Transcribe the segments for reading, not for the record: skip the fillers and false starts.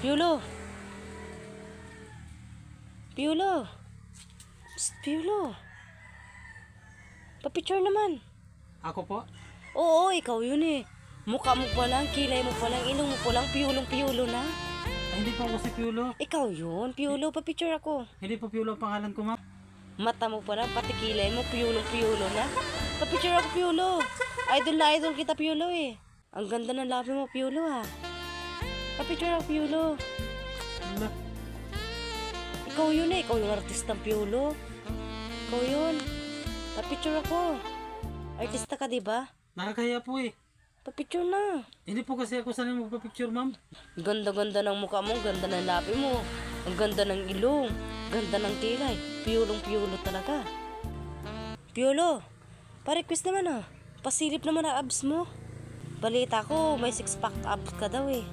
Piolo! Piolo! Psst, Piolo! Papicture naman. Ako po? Oo, ikaw yun eh. Mukha mo pa lang, kilay mo pa lang, ilong mo pa lang, piulong-piulo na. Ay, hindi po ako si Piolo. Ikaw yun, Piolo, papicture ako. Hindi po Piolo ang pangalan ko, ma'am. Mata mo pa lang, pati kilay mo, piulong-piulo na. Papicture ako, Piolo. Idol na idol kita, Piolo eh. Ang ganda ng labi mo, Piolo ha. Papicture ako, Piolo. Wala. Ikaw yun eh, ikaw yung artistang Piolo. Ikaw yun. Papicture ako. Artista ka, diba? Nakakaya po eh. Papicture na. Hindi po kasi ako sanay magpa-picture, ma'am. Ganda-ganda ng mukha mo, ganda ng labi mo. Ang ganda ng ilong, ganda ng kilay. Piulong-piulo talaga. Piolo, pa-request naman ah. Pasilip naman ang abs mo. Balita ko, may six-pack abs ka daw eh.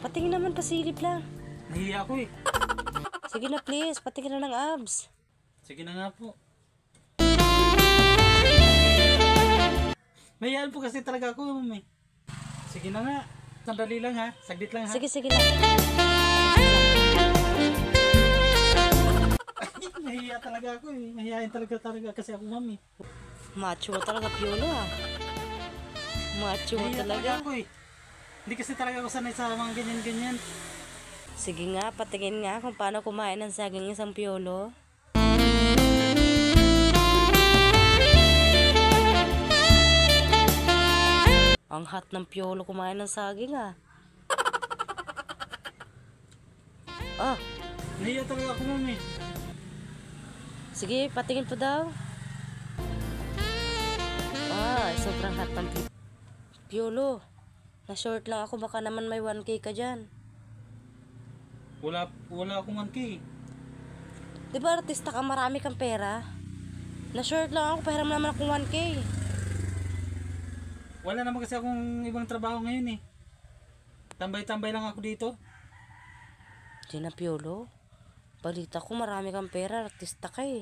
Patingin naman, pasilip lang. Nahiya ako eh. Sige na please, patingin na ng abs. Sige na nga po. Mayaan po kasi talaga ako, ma'am eh. Sige na nga. Sandali lang ha. Saglit lang ha. Sige lang. Nahiya talaga ako eh. Mahihayin talaga kasi ako, ma'am eh. Macho mo talaga, Piolo ah. Macho mo Nahiya talaga. ako eh. Hindi kasi talaga ako sanay sa mga ganyan-ganyan. Sige nga, patingin nga kung paano kumain ng saging isang Piolo. Ang hot ng Piolo kumain ng saging ah. Ah, Nahiya talaga ako, ma'am eh. sige, patingin po daw. Ah, sobrang hot ng Piolo. Na-short lang ako, baka naman may 1K ka dyan. Wala akong 1K. Di ba artista ka, marami kang pera? Na-short lang ako, pera naman akong 1K. Wala naman kasi akong ibang trabaho ngayon eh. Tambay-tambay lang ako dito. Di na, Piolo. Balita ko marami kang pera, artista ka eh.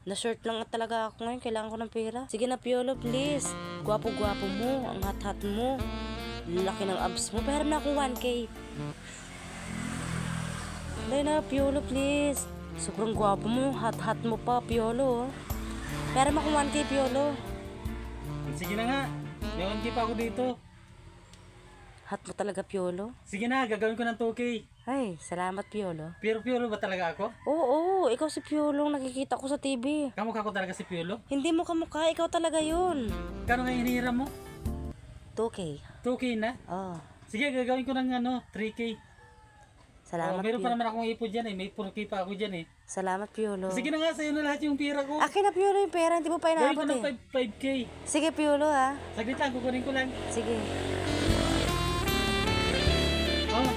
Na-short lang talaga ako ngayon, kailangan ko ng pera. Sige na, Piolo, please. Gwapo-gwapo mo, ang hot-hot mo. Laki ng abs mo, pera na akong 1K. Dahil na, Piolo, please. Sobrang gwapo mo, hot-hot mo pa, Piolo. Pera mo akong 1K, Piolo. Sige na nga. May 1K pa ako dito. Hot mo talaga, Piolo. Sige na, gagawin ko ng 2K. Ay, salamat, Piolo. Pero Piolo ba talaga ako? Oo, ikaw si Piolo, nakikita ko sa TV. Kamukha ko talaga si Piolo? Hindi mo kamukha, ikaw talaga yun. Kano nga hinihiram mo? 2K. 2K na? Oh, Sige, gagawin ko ng 3K. salamat, Meron pa Piolo. naman akong ipon dyan eh. May 4K pa ako dyan eh. Salamat, Piolo. Sige na nga, sa'yo na lahat yung pera ko. Akin na, Piolo, yung pera. Hindi mo pa Gawin ko inabot ng eh. 5K. Sige, Piolo, ha. Saglit lang, kukunin ko lang. Sige. Oh,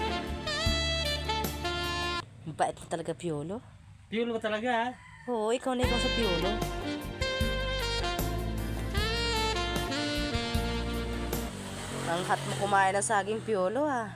Mabait mo talaga, Piolo. Piolo ba talaga ha? Oo, ikaw na ikaw sa Piolo. Ang hot mo kumain ng saging, Piolo, ha.